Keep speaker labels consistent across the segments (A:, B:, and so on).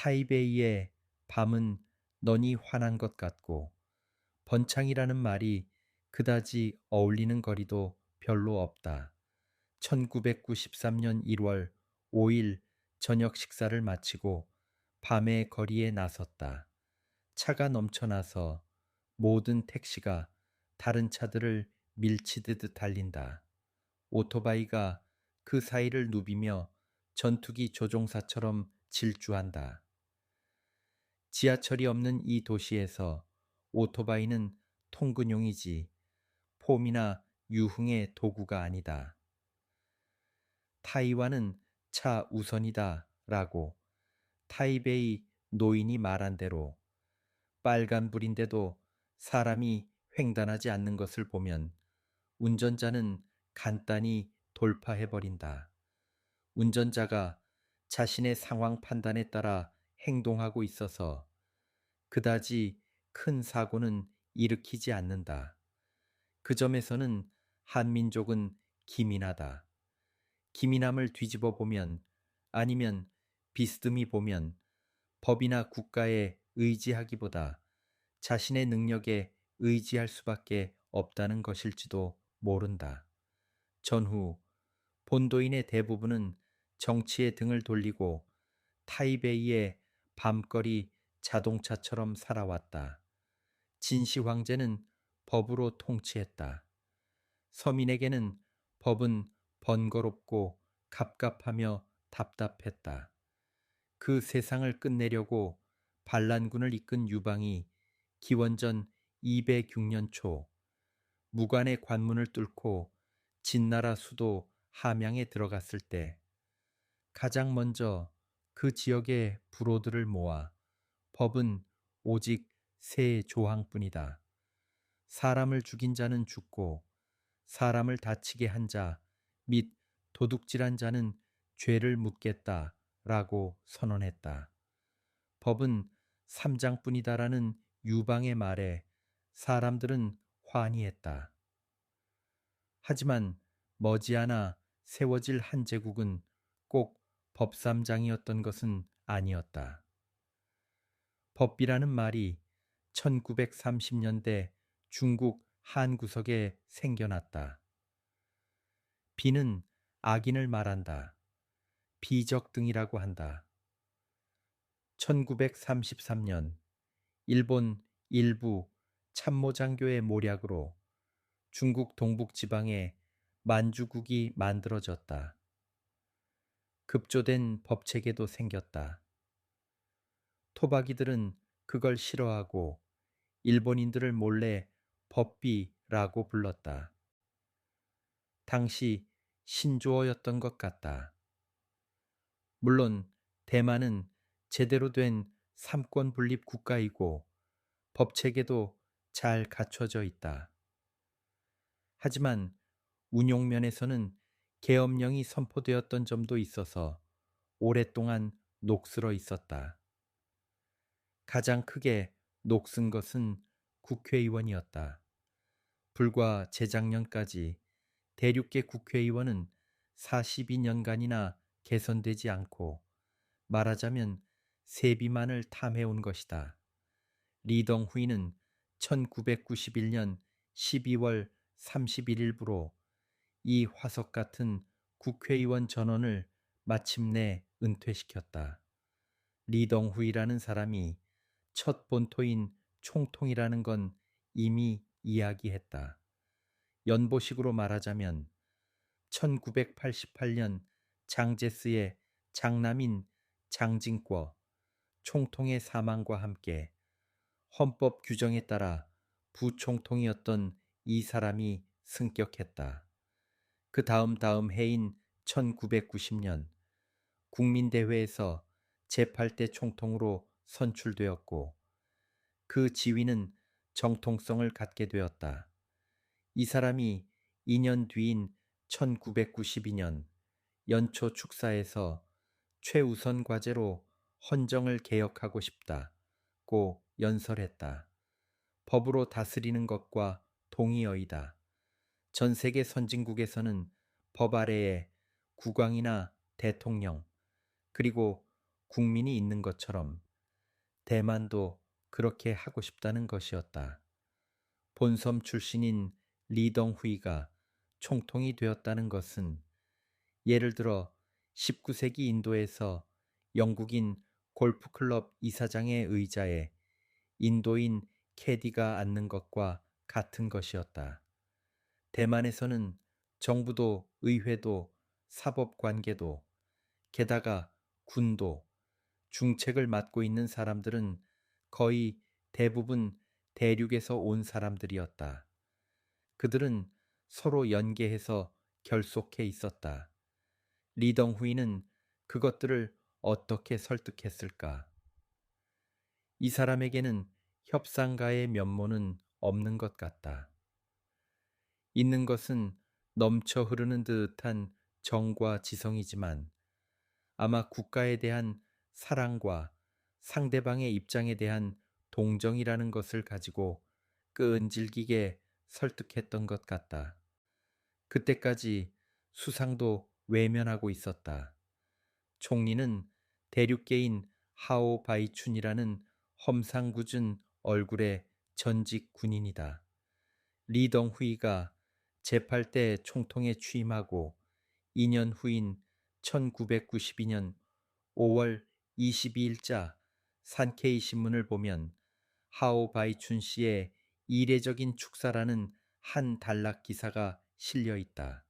A: 타이베이의 밤은 너니 환한 것 같고 번창이라는 말이 그다지 어울리는 거리도 별로 없다. 1993년 1월 5일 저녁 식사를 마치고 밤의 거리에 나섰다. 차가 넘쳐나서 모든 택시가 다른 차들을 밀치듯 달린다. 오토바이가 그 사이를 누비며 전투기 조종사처럼 질주한다. 지하철이 없는 이 도시에서 오토바이는 통근용이지 폼이나 유흥의 도구가 아니다. 타이완은 차 우선이다 라고 타이베이 노인이 말한 대로 빨간불인데도 사람이 횡단하지 않는 것을 보면 운전자는 간단히 돌파해버린다. 운전자가 자신의 상황 판단에 따라 행동하고 있어서 그다지 큰 사고는 일으키지 않는다. 그 점에서는 한민족은 기민하다. 기민함을 뒤집어 보면 아니면 비스듬히 보면 법이나 국가에 의지하기보다 자신의 능력에 의지할 수밖에 없다는 것일지도 모른다. 전후 본도인의 대부분은 정치에 등을 돌리고 타이베이의 밤거리 자동차처럼 살아왔다. 진시 황제는 법으로 통치했다. 서민에게는 법은 번거롭고 갑갑하며 답답했다. 그 세상을 끝내려고 반란군을 이끈 유방이 기원전 206년 초 무관의 관문을 뚫고 진나라 수도 함양에 들어갔을 때 가장 먼저 그 지역의 부로들을 모아 법은 오직 세 조항뿐이다. 사람을 죽인 자는 죽고 사람을 다치게 한 자 및 도둑질한 자는 죄를 묻겠다 라고 선언했다. 법은 3장뿐이다라는 유방의 말에 사람들은 환희했다. 하지만 머지않아 세워질 한 제국은 꼭 법삼장이었던 것은 아니었다. 법비라는 말이 1930년대 중국 한 구석에 생겨났다. 비는 악인을 말한다. 비적등이라고 한다. 1933년 일본 일부 참모장교의 모략으로 중국 동북지방에 만주국이 만들어졌다. 급조된 법체계도 생겼다. 토박이들은 그걸 싫어하고 일본인들을 몰래 법비라고 불렀다. 당시 신조어였던 것 같다. 물론 대만은 제대로 된 삼권 분립 국가이고 법체계도 잘 갖춰져 있다. 하지만 운용면에서는 계엄령이 선포되었던 점도 있어서 오랫동안 녹슬어 있었다. 가장 크게 녹슨 것은 국회의원이었다. 불과 재작년까지 대륙계 국회의원은 42년간이나 개선되지 않고 말하자면 세비만을 탐해온 것이다. 리덩후이는 1991년 12월 31일부로 이 화석 같은 국회의원 전원을 마침내 은퇴시켰다. 리덩후이라는 사람이 첫 본토인 총통이라는 건 이미 이야기했다. 연보식으로 말하자면 1988년 장제스의 장남인 장징궈 총통의 사망과 함께 헌법 규정에 따라 부총통이었던 이 사람이 승격했다. 그 다음 해인 1990년 국민대회에서 제8대 총통으로 선출되었고 그 지위는 정통성을 갖게 되었다. 이 사람이 2년 뒤인 1992년 연초 축사에서 최우선 과제로 헌정을 개혁하고 싶다고 연설했다. 법으로 다스리는 것과 동의어이다. 전 세계 선진국에서는 법 아래에 국왕이나 대통령 그리고 국민이 있는 것처럼 대만도 그렇게 하고 싶다는 것이었다. 본섬 출신인 리덩후이가 총통이 되었다는 것은 예를 들어 19세기 인도에서 영국인 골프클럽 이사장의 의자에 인도인 캐디가 앉는 것과 같은 것이었다. 대만에서는 정부도 의회도 사법관계도 게다가 군도 중책을 맡고 있는 사람들은 거의 대부분 대륙에서 온 사람들이었다. 그들은 서로 연계해서 결속해 있었다. 리덩후이는 그것들을 어떻게 설득했을까? 이 사람에게는 협상가의 면모는 없는 것 같다. 있는 것은 넘쳐 흐르는 듯한 정과 지성이지만 아마 국가에 대한 사랑과 상대방의 입장에 대한 동정이라는 것을 가지고 끈질기게 설득했던 것 같다. 그때까지 수상도 외면하고 있었다. 총리는 대륙계인 하오 바이춘이라는 험상궂은 얼굴의 전직 군인이다. 리덩후이가 제8대 총통에 취임하고 2년 후인 1992년 5월 22일자 산케이 신문을 보면 하오 바이춘 씨의 이례적인 축사라는 한 단락 기사가 실려 있다.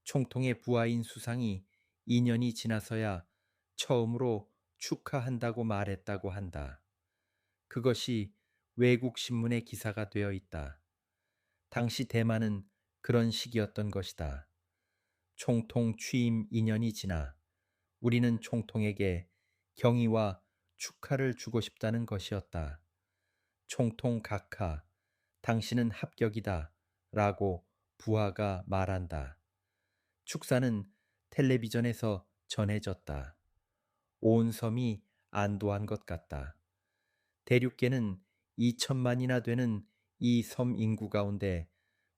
A: 총통의 부하인 수상이 2년이 지나서야 처음으로 축하한다고 말했다고 한다. 그것이 외국 신문의 기사가 되어 있다. 당시 대만은 그런 시기였던 것이다. 총통 취임 2년이 지나 우리는 총통에게 경의와 축하를 주고 싶다는 것이었다. 총통 각하, 당신은 합격이다 라고 부하가 말한다. 축사는 텔레비전에서 전해졌다. 온 섬이 안도한 것 같다. 대륙계는 2천만이나 되는 이 섬 인구 가운데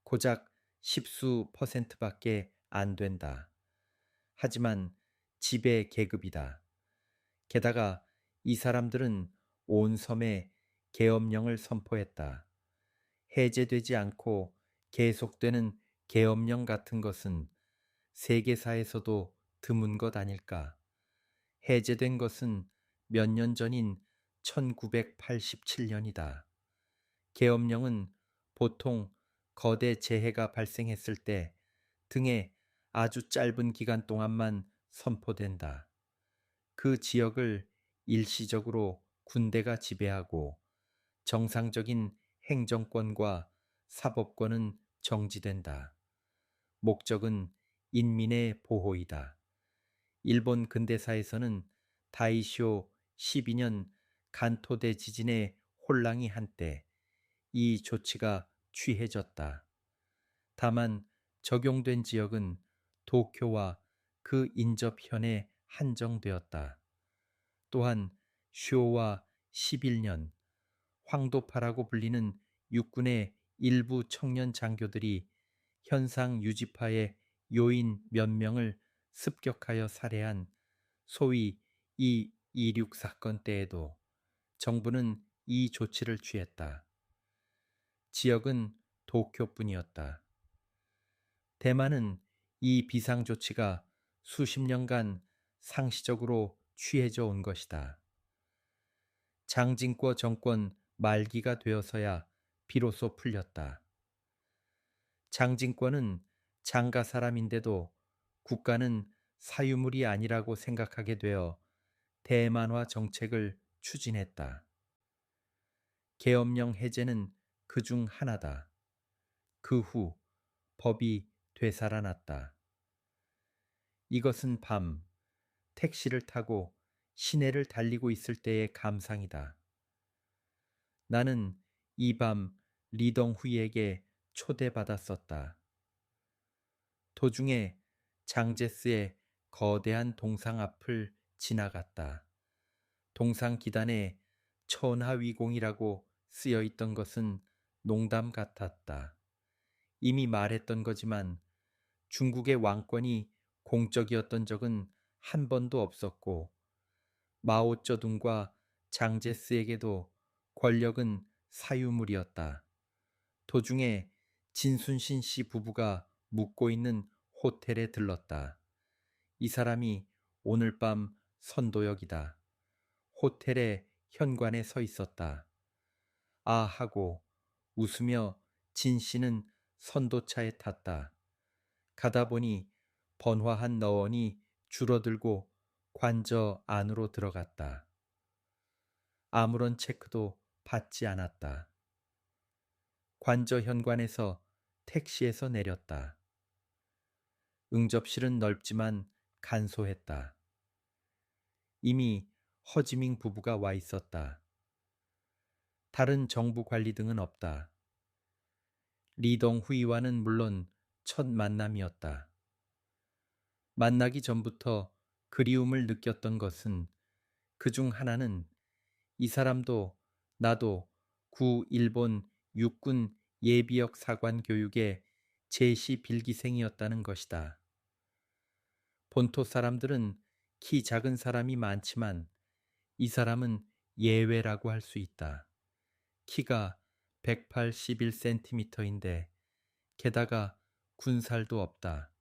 A: 고작 10수 %밖에 안 된다. 하지만 지배 계급이다. 게다가 이 사람들은 온 섬에 계엄령을 선포했다. 해제되지 않고 계속되는 계엄령 같은 것은 세계사에서도 드문 것 아닐까. 해제된 것은 몇 년 전인 1987년이다. 계엄령은 보통 거대 재해가 발생했을 때 등에 아주 짧은 기간 동안만 선포된다. 그 지역을 일시적으로 군대가 지배하고 정상적인 행정권과 사법권은 정지된다. 목적은 인민의 보호이다. 일본 근대사에서는 다이쇼 12년 간토대 지진의 혼랑이 한때 이 조치가 취해졌다. 다만 적용된 지역은 도쿄와 그 인접현에 한정되었다. 또한 쇼와 11년 황도파라고 불리는 육군의 일부 청년 장교들이 현상 유지파의 요인 몇 명을 습격하여 살해한 소위 이26 사건 때에도 정부는 이 조치를 취했다. 지역은 도쿄뿐이었다. 대만은 이 비상조치가 수십 년간 상시적으로 취해져 온 것이다. 장진궈 정권 말기가 되어서야 비로소 풀렸다. 장진궈는 장가 사람인데도 국가는 사유물이 아니라고 생각하게 되어 대만화 정책을 추진했다. 계엄령 해제는 그중 하나다. 그 후 법이 되살아났다. 이것은 밤 택시를 타고 시내를 달리고 있을 때의 감상이다. 나는 이 밤 리덩후이에게 초대받았었다. 도중에 장제스의 거대한 동상 앞을 지나갔다. 동상 기단에 천하위공이라고 쓰여 있던 것은 농담 같았다. 이미 말했던 거지만 중국의 왕권이 공적이었던 적은 한 번도 없었고 마오쩌둥과 장제스에게도 권력은 사유물이었다. 도중에 진순신 씨 부부가 묵고 있는 호텔에 들렀다. 이 사람이 오늘 밤 선도역이다. 호텔의 현관에 서 있었다. 아 하고 웃으며 진 씨는 선도차에 탔다. 가다 보니 번화한 너원이 줄어들고 관저 안으로 들어갔다. 아무런 체크도 받지 않았다. 관저 현관에서 택시에서 내렸다. 응접실은 넓지만 간소했다. 이미 허지밍 부부가 와 있었다. 다른 정부 관리 등은 없다. 리동 후이와는 물론 첫 만남이었다. 만나기 전부터 그리움을 느꼈던 것은 그중 하나는 이 사람도 나도 구 일본 육군 예비역 사관 교육의 제시 빌기생이었다는 것이다. 본토 사람들은 키 작은 사람이 많지만 이 사람은 예외라고 할 수 있다. 키가 181cm인데 게다가 군살도 없다.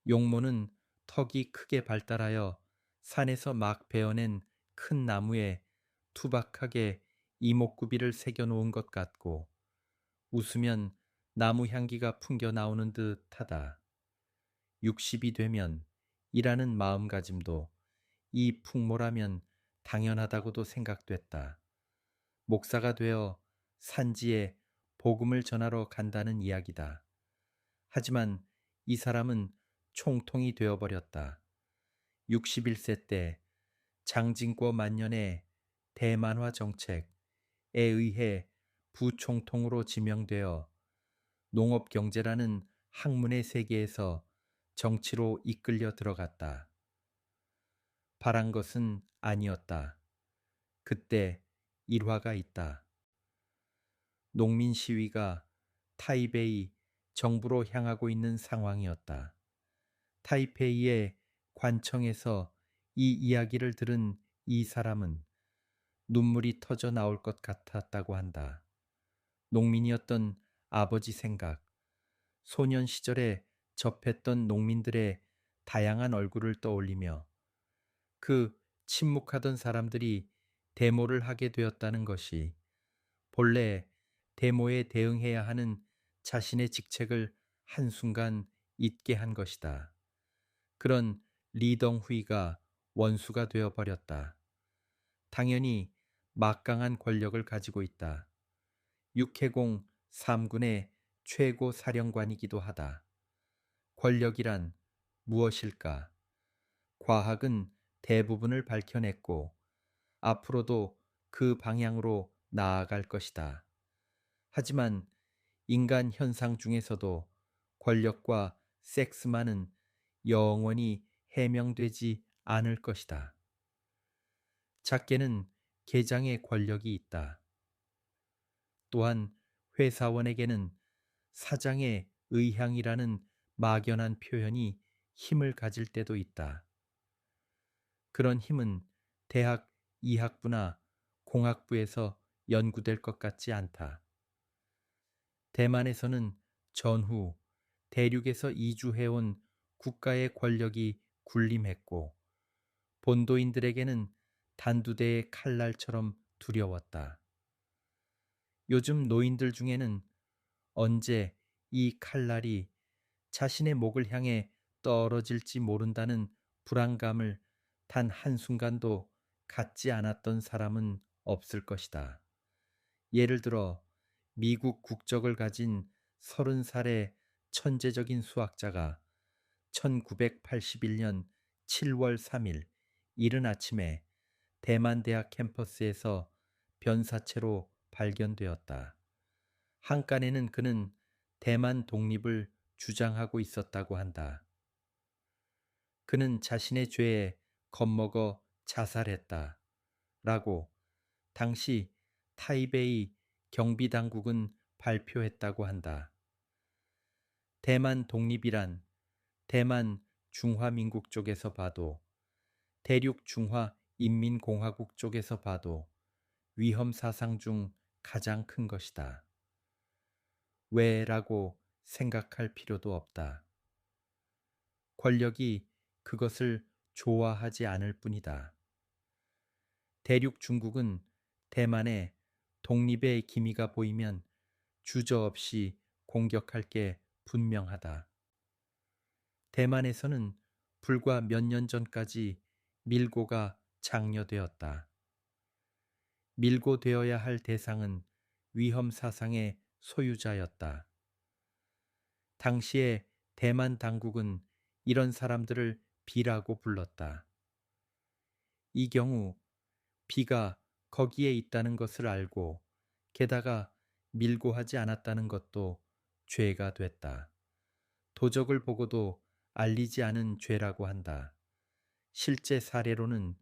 A: 용모는 턱이 크게 발달하여 산에서 막 베어낸 큰 나무에 투박하게 이목구비를 새겨놓은 것 같고 웃으면 나무 향기가 풍겨 나오는 듯하다. 60이 되면 이라는 마음가짐도 이 풍모라면 당연하다고도 생각됐다. 목사가 되어 산지에 복음을 전하러 간다는 이야기다. 하지만 이 사람은 총통이 되어버렸다. 61세 때 장진고 만년의 대만화 정책에 의해 부총통으로 지명되어 농업경제라는 학문의 세계에서 정치로 이끌려 들어갔다. 바란 것은 아니었다. 그때 일화가 있다. 농민 시위가 타이베이 정부로 향하고 있는 상황이었다. 타이페이의 관청에서 이 이야기를 들은 이 사람은 눈물이 터져 나올 것 같았다고 한다. 농민이었던 아버지 생각, 소년 시절에 접했던 농민들의 다양한 얼굴을 떠올리며 그 침묵하던 사람들이 데모를 하게 되었다는 것이 본래 데모에 대응해야 하는 자신의 직책을 한순간 잊게 한 것이다. 그런 리덩 후이가 원수가 되어버렸다. 당연히 막강한 권력을 가지고 있다. 육해공 3군의 최고 사령관이기도 하다. 권력이란 무엇일까? 과학은 대부분을 밝혀냈고 앞으로도 그 방향으로 나아갈 것이다. 하지만 인간 현상 중에서도 권력과 섹스만은 영원히 해명되지 않을 것이다. 작게는 계장의 권력이 있다. 또한 회사원에게는 사장의 의향이라는 막연한 표현이 힘을 가질 때도 있다. 그런 힘은 대학 이학부나 공학부에서 연구될 것 같지 않다. 대만에서는 전후 대륙에서 이주해온 국가의 권력이 군림했고 본도인들에게는 단두대의 칼날처럼 두려웠다. 요즘 노인들 중에는 언제 이 칼날이 자신의 목을 향해 떨어질지 모른다는 불안감을 단 한순간도 갖지 않았던 사람은 없을 것이다. 예를 들어 미국 국적을 가진 30살의 천재적인 수학자가 1981년 7월 3일 이른 아침에 대만대학 캠퍼스에서 변사체로 발견되었다. 한간에는 그는 대만 독립을 주장하고 있었다고 한다. 그는 자신의 죄에 겁먹어 자살했다. 라고 당시 타이베이 경비당국은 발표했다고 한다. 대만 독립이란 대만 중화민국 쪽에서 봐도 대륙 중화 인민공화국 쪽에서 봐도 위험 사상 중 가장 큰 것이다. 왜라고 생각할 필요도 없다. 권력이 그것을 좋아하지 않을 뿐이다. 대륙 중국은 대만에 독립의 기미가 보이면 주저없이 공격할 게 분명하다. 대만에서는 불과 몇 년 전까지 밀고가 장려되었다. 밀고되어야 할 대상은 위험 사상의 소유자였다. 당시에 대만 당국은 이런 사람들을 비라고 불렀다. 이 경우 비가 거기에 있다는 것을 알고 게다가 밀고하지 않았다는 것도 죄가 됐다. 도적을 보고도 알리지 않은 죄라고 한다. 실제 사례로는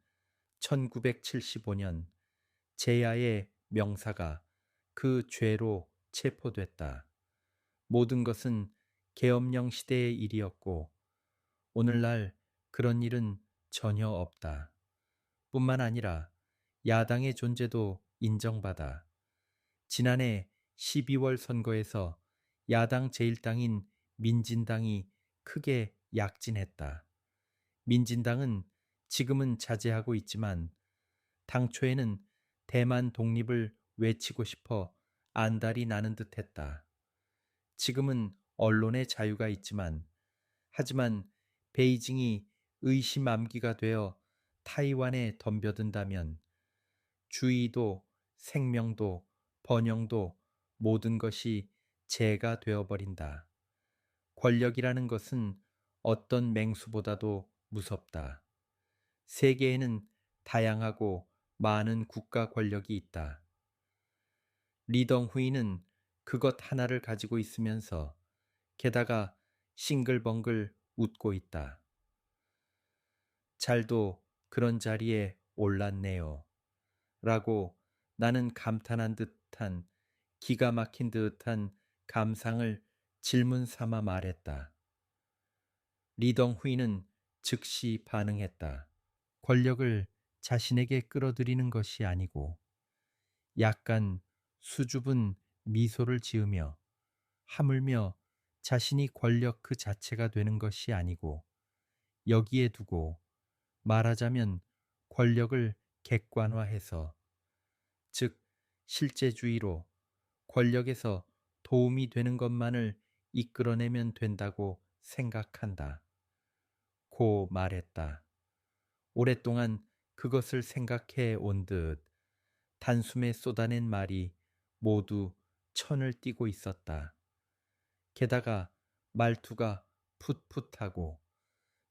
A: 1975년 제야의 명사가 그 죄로 체포됐다. 모든 것은 계엄령 시대의 일이었고 오늘날 그런 일은 전혀 없다. 뿐만 아니라 야당의 존재도 인정받아 지난해 12월 선거에서 야당 제1당인 민진당이 크게 약진했다. 민진당은 지금은 자제하고 있지만 당초에는 대만 독립을 외치고 싶어 안달이 나는 듯 했다. 지금은 언론의 자유가 있지만 하지만 베이징이 의심암기가 되어 타이완에 덤벼든다면 주의도 생명도 번영도 모든 것이 재가 되어버린다. 권력이라는 것은 어떤 맹수보다도 무섭다. 세계에는 다양하고 많은 국가 권력이 있다. 리덩후이는 그것 하나를 가지고 있으면서 게다가 싱글벙글 웃고 있다. 잘도 그런 자리에 올랐네요. 라고 나는 감탄한 듯한 기가 막힌 듯한 감상을 질문 삼아 말했다. 리덩후이는 즉시 반응했다. 권력을 자신에게 끌어들이는 것이 아니고 약간 수줍은 미소를 지으며 하물며 자신이 권력 그 자체가 되는 것이 아니고 여기에 두고 말하자면 권력을 객관화해서 즉 실제주의로 권력에서 도움이 되는 것만을 이끌어내면 된다고 생각한다. 고 말했다. 오랫동안 그것을 생각해 온 듯 단숨에 쏟아낸 말이 모두 천을 띠고 있었다. 게다가 말투가 풋풋하고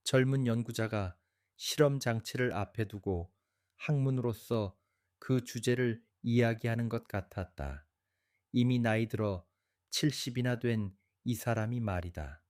A: 젊은 연구자가 실험 장치를 앞에 두고 학문으로서 그 주제를 이야기하는 것 같았다. 이미 나이 들어 70이나 된 이 사람이 말이다.